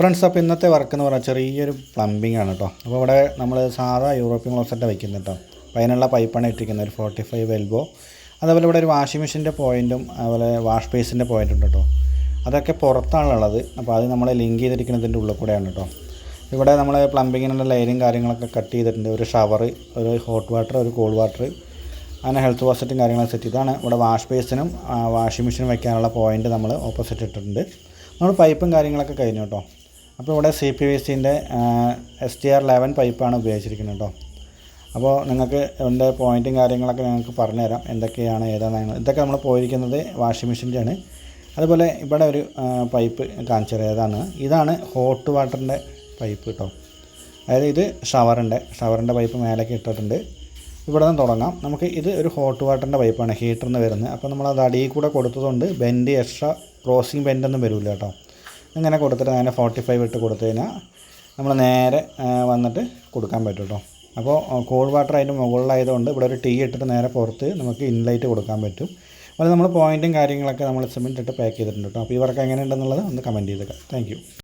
Friends, അപ്പോൾ ഇന്നത്തെ work എന്ന് പറഞ്ഞാൽ ചെറിയൊരു പ്ലംബിംഗ് ആണ് കേട്ടോ. അപ്പോൾ ഇവിടെ നമ്മൾ സാധാ യൂറോപ്യൻ ക്ലോസറ്റ് വയ്ക്കുന്നത് കേട്ടോ. അപ്പോൾ അതിനുള്ള പൈപ്പാണ് ഇട്ടിരിക്കുന്നത്, ഒരു 45 എൽബോ. അതേപോലെ ഇവിടെ ഒരു വാഷിംഗ് മെഷീൻ്റെ പോയിൻറ്റും അതുപോലെ വാഷ് ബേസിൻ്റെ പോയിൻ്റ് ഉണ്ട് കേട്ടോ. അതൊക്കെ പുറത്താണുള്ളത്. അപ്പോൾ അത് നമ്മൾ ലിങ്ക് ചെയ്തിരിക്കുന്നതിൻ്റെ ഉള്ളിൽ കൂടെയാണ് കേട്ടോ. ഇവിടെ നമ്മൾ പ്ലംബിങ്ങിനുള്ള ലൈനും കാര്യങ്ങളൊക്കെ കട്ട് ചെയ്തിട്ടുണ്ട്. ഒരു ഷവർ, ഒരു ഹോട്ട് വാട്ടർ, ഒരു കോൾഡ് വാട്ടർ, അങ്ങനെ ഹെൽത്ത് വാസറ്റും കാര്യങ്ങളൊക്കെ സെറ്റ് ചെയ്താണ്. ഇവിടെ വാഷ് ബേസിനും വാഷിംഗ് മെഷീനും വയ്ക്കാനുള്ള പോയിൻ്റ് നമ്മൾ ഓപ്പോസിറ്റ് ഇട്ടിട്ടുണ്ട്. നമ്മൾ പൈപ്പും കാര്യങ്ങളൊക്കെ കഴിഞ്ഞു കേട്ടോ. അപ്പോൾ ഇവിടെ CPVCൻ്റെ STR11 പൈപ്പാണ് ഉപയോഗിച്ചിരിക്കുന്നത് കേട്ടോ. അപ്പോൾ നിങ്ങൾക്ക് ഇതിൻ്റെ പോയിൻറ്റും കാര്യങ്ങളൊക്കെ ഞങ്ങൾക്ക് പറഞ്ഞുതരാം, എന്തൊക്കെയാണ് ഏതാണ്. ഇതൊക്കെ നമ്മൾ പോയിരിക്കുന്നത് വാഷിംഗ് മെഷീൻ്റെയാണ്. അതുപോലെ ഇവിടെ ഒരു പൈപ്പ് കാണിച്ചു തരാം. ഇതാണ് ഹോട്ട് വാട്ടറിൻ്റെ പൈപ്പ് കേട്ടോ. അതായത് ഇത് ഷവറിൻ്റെ പൈപ്പ് മേലേക്ക് ഇട്ടിട്ടുണ്ട്. ഇവിടെ നിന്ന് തുടങ്ങാം. നമുക്ക് ഇത് ഒരു ഹോട്ട് വാട്ടറിൻ്റെ പൈപ്പാണ്, ഹീറ്ററിൽ നിന്ന് വരുന്നത്. അപ്പോൾ നമ്മളത് അടിയിൽ കൂടെ കൊടുത്തതുകൊണ്ട് ബെൻഡ്, എക്സ്ട്രാ ക്രോസിങ് ബെൻഡൊന്നും വരില്ല കേട്ടോ. ഇങ്ങനെ കൊടുത്തിട്ട് നേരെ 45 ഇട്ട് കൊടുത്തു കഴിഞ്ഞാൽ നമ്മൾ നേരെ വന്നിട്ട് കൊടുക്കാൻ പറ്റും കേട്ടോ. അപ്പോൾ കോൾഡ് വാട്ടർ അതിൻ്റെ മുകളിലായതുകൊണ്ട് ഇവിടെ ഒരു ടീ ഇട്ടിട്ട് നേരെ പുറത്ത് നമുക്ക് ഇൻലൈറ്റ് കൊടുക്കാൻ പറ്റും. അതുപോലെ നമ്മൾ പോയിൻറ്റും കാര്യങ്ങളൊക്കെ നമ്മൾ സിമെൻറ്റ് ഇട്ട് പാക്ക് ചെയ്തിട്ടുണ്ട് കേട്ടോ. അപ്പോൾ ഈ വർക്ക് എങ്ങനെയുണ്ടെന്നുള്ളത് ഒന്ന് കമൻറ്റ് ചെയ്തേക്കാം. Thank you.